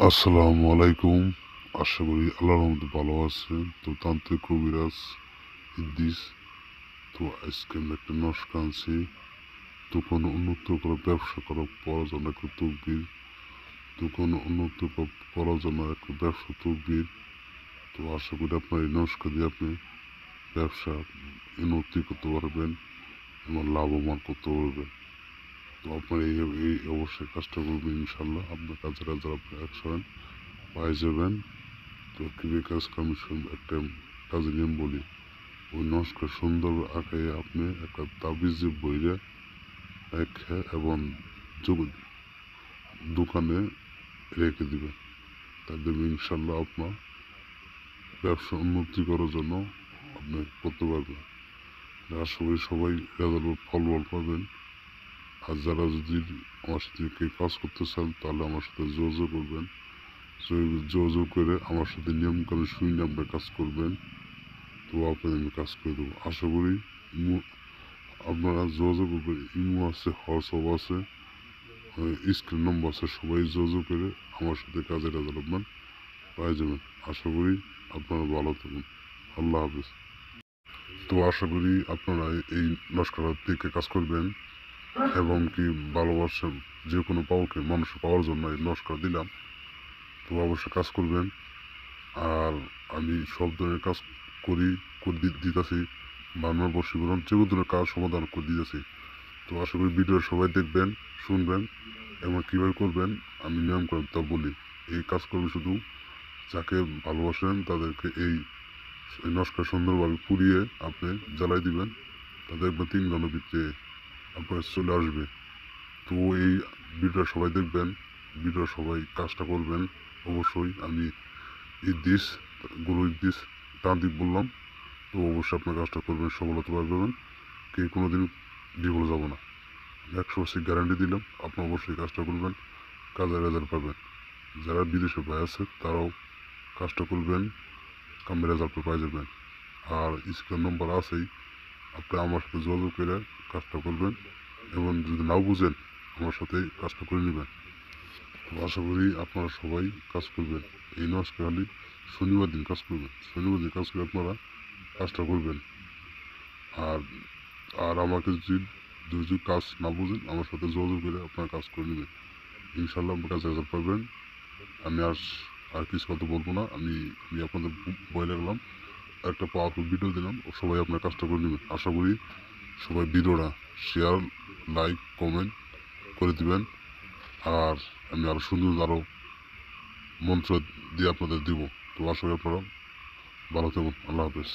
আসসালামু আলাইকুম। আশা করি আল্লাহর রহমতে ভালো আছেন। তো তান্ত্রিক কবিরাজ ইদ্দিস। তো আজকে আমি একটা নস্কা আনছি। তো কোনো উন্নত করে ব্যবসা করার পর জন্য একটা তকবির। তো কোনো উন্নত করার জন্য একটা ব্যবসা তকবির। তো আশা করি আপনার এই নস্কা দিয়ে আপনি ব্যবসা উন্নতি করতে পারবেন এবং লাভবান করতে পারবেন। তো আপনার এই অবশ্যই কাজটা করবেন, ইনশাল্লাহ আপনার কাজের হাজার আপনি 100 পাই যাবেন। তো কিভাবে কাজ কমিশন একটা কাজে নিয়ম বলি, ওই নস্কর সুন্দর আঁকে আপনি একটা তাবিজে বইরে রেখে এবং দোকানে রেখে দিবেন। তাদের ইনশাল্লাহ আপনার ব্যবসা উন্নতি করার জন্য আপনি করতে পারবেন। আশা করি সবাই রেজাল্ট ফল পাবেন। আর যারা যদি আমার সাথে কেউ কাজ করতে চান তাহলে আমার সাথে যোগাযোগ করবেন। যোগাযোগ করে আমার সাথে নিয়মকানুন শুনে আপনি কাজ করবেন। তো আপনাদের আমি কাজ করে দেবো। আশা করি আপনারা যোগাযোগ করবেন। ইমো আছে, হোয়াটসঅ্যাপ আছে, স্ক্রিন নম্বর আছে, সবাই যোগাযোগ করে আমার সাথে কাজের ডেভেলপমেন্ট পাই যাবেন। আশা করি আপনারা ভালো থাকুন। আল্লাহ হাফিজ। তো আশা করি আপনারা এই নস্করা থেকে কাজ করবেন এবং কি ভালোবাসেন যে কোনো পাওয়াকে মানুষ পাওয়ার জন্য এই নস্কর দিলাম। তো অবশ্যই কাজ করবেন। আর আমি সব ধরনের কাজ করে দিতেছি। বাংলার বশীকরণ যে কোনো কাজ সমাধান করে দিতেছি। তো আশা করি ভিডিও সবাই দেখবেন, শুনবেন এবং কীভাবে করবেন আমি নিয়ম করে তা বলি। এই কাজ করবেন শুধু যাকে ভালোবাসেন তাদেরকে এই নস্কর সুন্দরভাবে পুড়িয়ে আপনি জ্বালাই দিবেন। তাদের 3 ঘন্টার ভিতরে আপনার চলে আসবে। তো এই ভিডিও সবাই দেখবেন, ভিডিও সবাই কাজটা করবেন। অবশ্যই আমি ইদ্দিস, গুরু ইদ্দিস তান্ত্রিক বললাম। তো অবশ্যই আপনার কাজটা করবেন, সফলতা পাবেন। কে কোনোদিন বিফলে যাব না, 100% গ্যারান্টি দিলাম। আপনি অবশ্যই কাজটা করবেন, কাজের রেজাল্ট পাবেন। যারা বিদেশে ভাই আছে তারাও কাজটা করবেন, কামের রেজাল্ট পাই যাবেন। আর স্ক্রিন নম্বর আছেই, আপনি আমার সাথে যোগাযোগ করে কাজটা করবেন এবং যদি নাও বুঝেন আমার সাথে কাজটা করে নেবেন। তো আশা করি আপনারা সবাই কাজ করবেন। এই নমস্কার খালি শনিবার দিন কাজ করবেন, শনিবার দিন কাজ করে আপনারা কাজটা করবেন। আর আর আমাকে যদি কাজ না বুঝেন আমার সাথে যোগাযোগ করে আপনারা কাজ করে নেবেন। ইনশাল্লাহ আপনার কাছে রেজাল্ট পাবেন। আমি আর কিছু কথা বলবো না। আমি আমি আপনাদের বলে রাখলাম, একটা পাওয়ারফুল ভিডিও দিলাম, সবাই আপনার কাজটা করে নেবেন। আশা করি সবাই ভিডিওটা শেয়ার, লাইক, কমেন্ট করে দিবেন। আর আমি আরও সুন্দর আরও মন্ত্র দিয়ে আপনাদের দিব। তো আশা করি আপনারা ভালো থাকুন। আল্লাহ হাফেজ।